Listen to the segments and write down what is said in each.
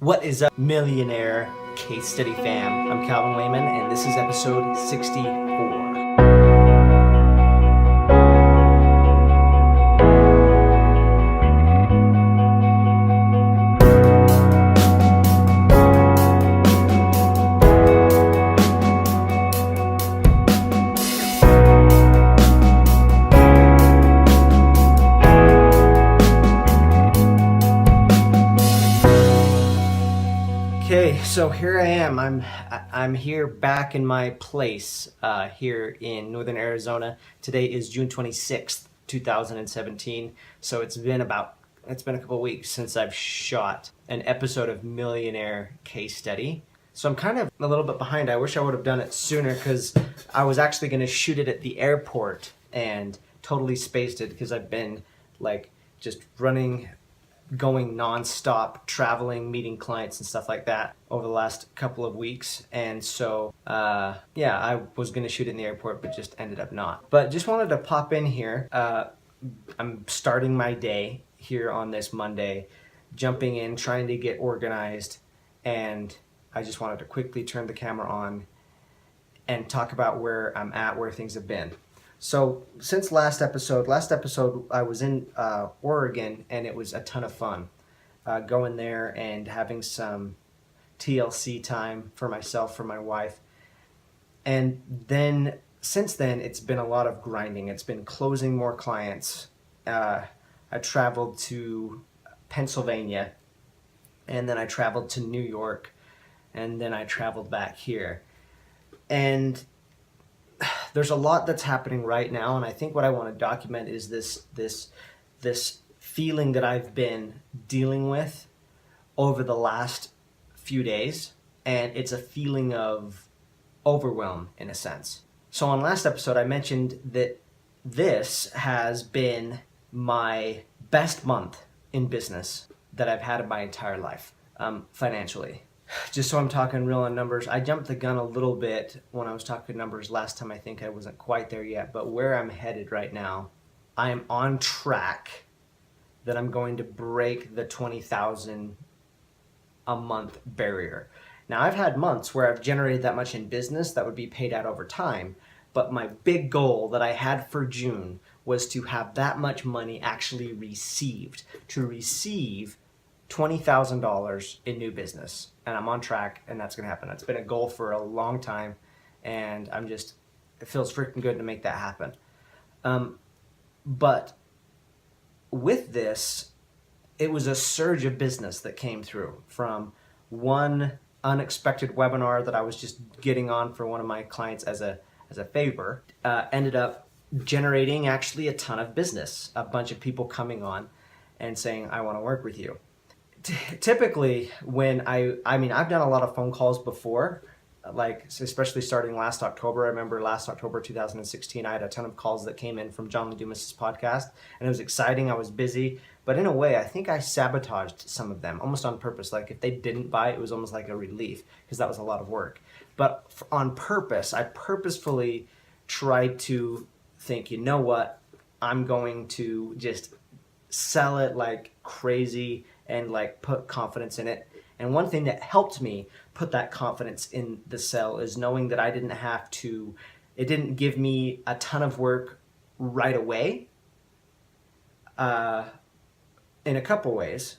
What is up, Millionaire Case Study fam? I'm Calvin Wayman, and this is episode 64. Okay, so here I am. I'm here back in my place here in northern Arizona. Today is June 26th, 2017. So it's been a couple weeks since I've shot an episode of Millionaire Case Study. So I'm kind of a little bit behind. I wish I would have done it sooner because I was actually going to shoot it at the airport and totally spaced it because I've been like just going non-stop, traveling, meeting clients and stuff like that over the last couple of weeks. And so, I was going to shoot it in the airport, but just ended up not. But just wanted to pop in here. I'm starting my day here on this Monday, jumping in, trying to get organized. And I just wanted to quickly turn the camera on and talk about where I'm at, where things have been. So since last episode I was in Oregon, and it was a ton of fun going there and having some TLC time for myself, for my wife. And then since then, it's been a lot of grinding. It's been closing more clients. I traveled to Pennsylvania, and then I traveled to New York, and then I traveled back here. And there's a lot that's happening right now, and I think what I want to document is this feeling that I've been dealing with over the last few days, and it's a feeling of overwhelm in a sense. So on last episode, I mentioned that this has been my best month in business that I've had in my entire life, financially. Just so I'm talking real on numbers, I jumped the gun a little bit when I was talking numbers last time. I think I wasn't quite there yet, but where I'm headed right now, I am on track that I'm going to break the 20,000 a month barrier. Now, I've had months where I've generated that much in business that would be paid out over time, but my big goal that I had for June was to have that much money actually received, to receive $20,000 in new business, and I'm on track, and that's going to happen. That's been a goal for a long time, and it feels freaking good to make that happen. But with this, it was a surge of business that came through from one unexpected webinar that I was just getting on for one of my clients as a favor, ended up generating actually a ton of business, a bunch of people coming on and saying, I want to work with you. Typically, when I've done a lot of phone calls before, like especially starting last October. I remember last October 2016, I had a ton of calls that came in from John Lee Dumas' podcast, and it was exciting. I was busy, but in a way, I think I sabotaged some of them almost on purpose. Like if they didn't buy, it was almost like a relief because that was a lot of work. But on purpose, I purposefully tried to think, you know what, I'm going to just sell it like crazy and like put confidence in it. And one thing that helped me put that confidence in the sell is knowing that it didn't give me a ton of work right away, in a couple ways.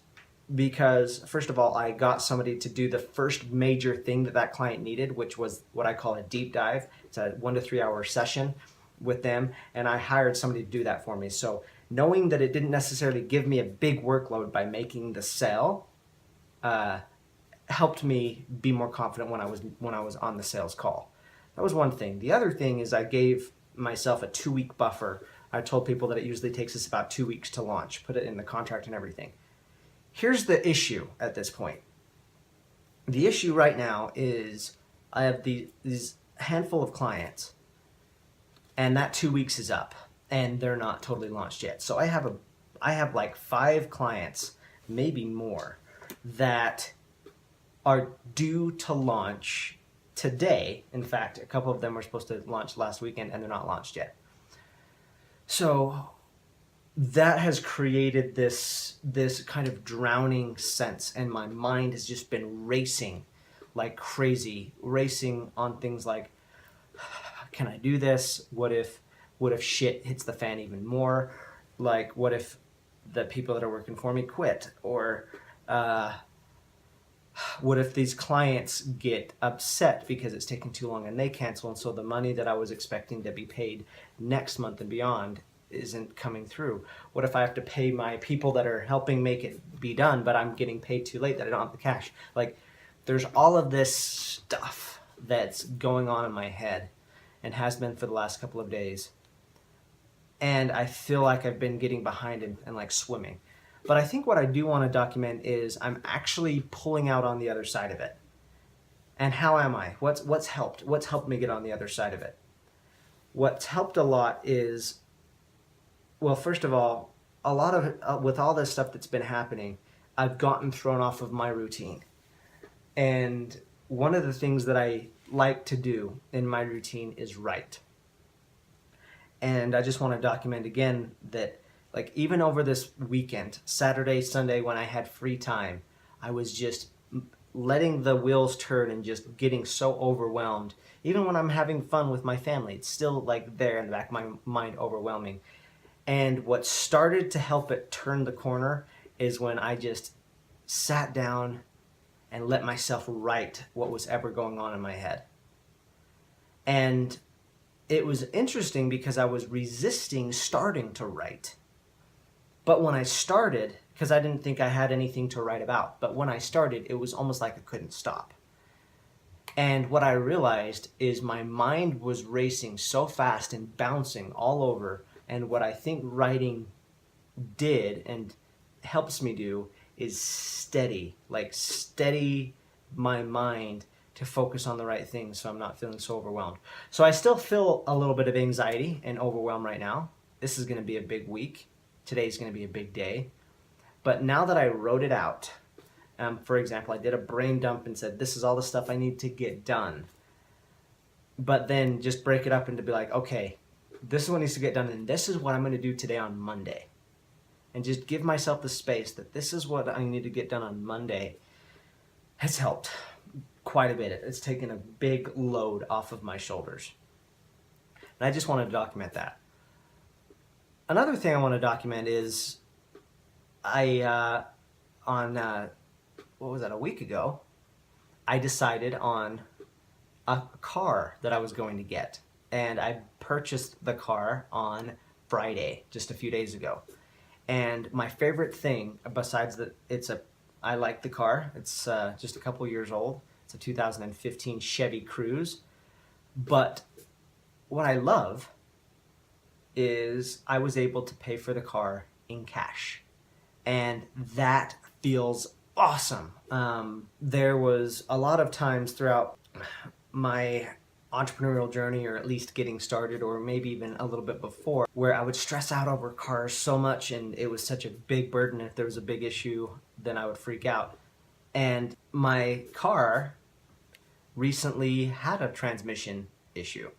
Because first of all, I got somebody to do the first major thing that client needed, which was what I call a deep dive. It's a 1 to 3 hour session with them, and I hired somebody to do that for me. So knowing that it didn't necessarily give me a big workload by making the sale, helped me be more confident when I was on the sales call. That was one thing. The other thing is I gave myself a 2-week buffer. I told people that it usually takes us about 2 weeks to launch, put it in the contract and everything. Here's the issue at this point. The issue right now is I have these handful of clients, and that 2 weeks is up, and they're not totally launched yet. So I have like 5 clients, maybe more, that are due to launch today. In fact, a couple of them were supposed to launch last weekend, and they're not launched yet. So that has created this kind of drowning sense, and my mind has just been racing like crazy, racing on things like, can I do this? What if shit hits the fan even more? Like, what if the people that are working for me quit? Or what if these clients get upset because it's taking too long and they cancel, and so the money that I was expecting to be paid next month and beyond isn't coming through? What if I have to pay my people that are helping make it be done, but I'm getting paid too late that I don't have the cash? Like, there's all of this stuff that's going on in my head and has been for the last couple of days. And I feel like I've been getting behind and like swimming. But I think what I do want to document is I'm actually pulling out on the other side of it. And how am I? What's helped? What's helped me get on the other side of it? What's helped a lot is, well, first of all, a lot of with all this stuff that's been happening, I've gotten thrown off of my routine. And one of the things that I like to do in my routine is write. And I just want to document again that, like, even over this weekend, Saturday, Sunday, when I had free time, I was just letting the wheels turn and just getting so overwhelmed. Even when I'm having fun with my family, it's still like there in the back of my mind, overwhelming. And what started to help it turn the corner is when I just sat down and let myself write what was ever going on in my head. And it was interesting because I was resisting starting to write. But when I started, because I didn't think I had anything to write about, but when I started, it was almost like I couldn't stop. And what I realized is my mind was racing so fast and bouncing all over. And what I think writing did and helps me do is steady my mind to focus on the right things, so I'm not feeling so overwhelmed. So I still feel a little bit of anxiety and overwhelm right now. This is going to be a big week. Today's going to be a big day. But now that I wrote it out, for example, I did a brain dump and said, this is all the stuff I need to get done. But then just break it up into be like, okay, this is what needs to get done, and this is what I'm going to do today on Monday. And just give myself the space that this is what I need to get done on Monday. Has helped quite a bit. It's taken a big load off of my shoulders. And I just wanted to document that. Another thing I want to document is what was that, a week ago, I decided on a car that I was going to get. And I purchased the car on Friday, just a few days ago. And my favorite thing, besides that I like the car, it's just a couple years old. It's a 2015 Chevy Cruze. But what I love is I was able to pay for the car in cash. And that feels awesome. There was a lot of times throughout my entrepreneurial journey, or at least getting started, or maybe even a little bit before, where I would stress out over cars so much and it was such a big burden. If there was a big issue, then I would freak out. And my car recently had a transmission issue.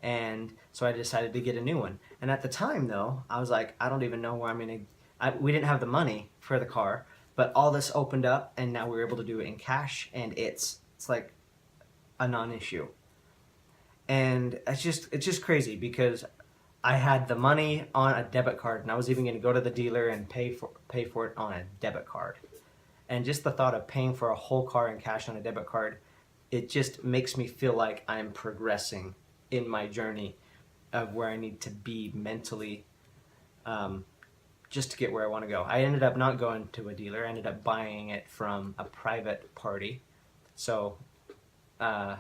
And so I decided to get a new one. And at the time, though, I was like, I don't even know where I'm going to... We didn't have the money for the car, but all this opened up, and now we were able to do it in cash, and it's like a non-issue. And it's just crazy because I had the money on a debit card, and I was even going to go to the dealer and pay for it on a debit card. And just the thought of paying for a whole car in cash on a debit card, it just makes me feel like I'm progressing in my journey of where I need to be mentally, just to get where I want to go. I ended up not going to a dealer. I ended up buying it from a private party. So I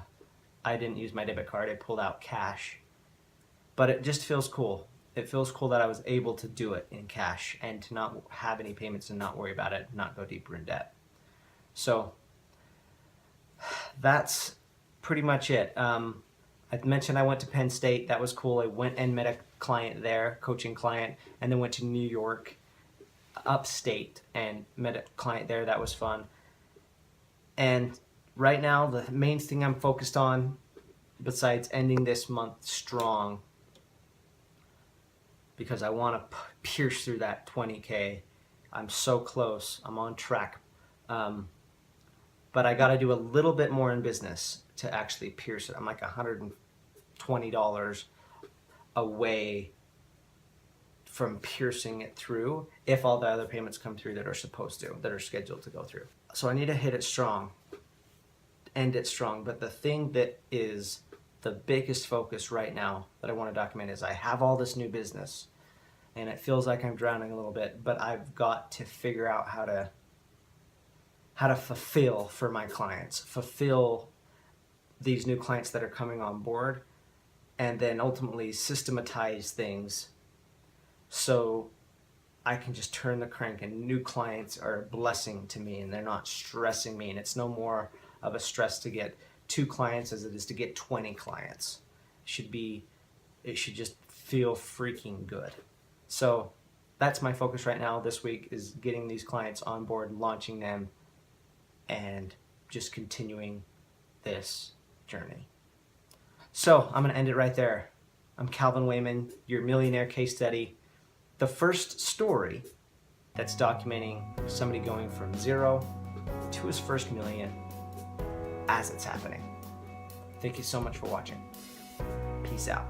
didn't use my debit card. I pulled out cash. But it just feels cool. It feels cool that I was able to do it in cash and to not have any payments and not worry about it, not go deeper in debt. So that's pretty much it. I mentioned I went to Penn State. That was cool. I went and met a client there, coaching client, and then went to New York, upstate, and met a client there. That was fun. And right now, the main thing I'm focused on, besides ending this month strong, because I want to pierce through that 20K. I'm so close. I'm on track. But I got to do a little bit more in business to actually pierce it. I'm like $120 away from piercing it through if all the other payments come through that are supposed to, that are scheduled to go through. So I need to hit it strong, end it strong. But the thing that is the biggest focus right now that I want to document is I have all this new business and it feels like I'm drowning a little bit, but I've got to figure out how to fulfill for my clients, fulfill these new clients that are coming on board, and then ultimately systematize things so I can just turn the crank and new clients are a blessing to me and they're not stressing me, and it's no more of a stress to get 2 clients as it is to get 20 clients. It should just feel freaking good. So that's my focus right now this week, is getting these clients on board, launching them, and just continuing this journey. So I'm going to end it right there. I'm Calvin Wayman, your millionaire case study. The first story that's documenting somebody going from 0 to his first million as it's happening. Thank you so much for watching. Peace out.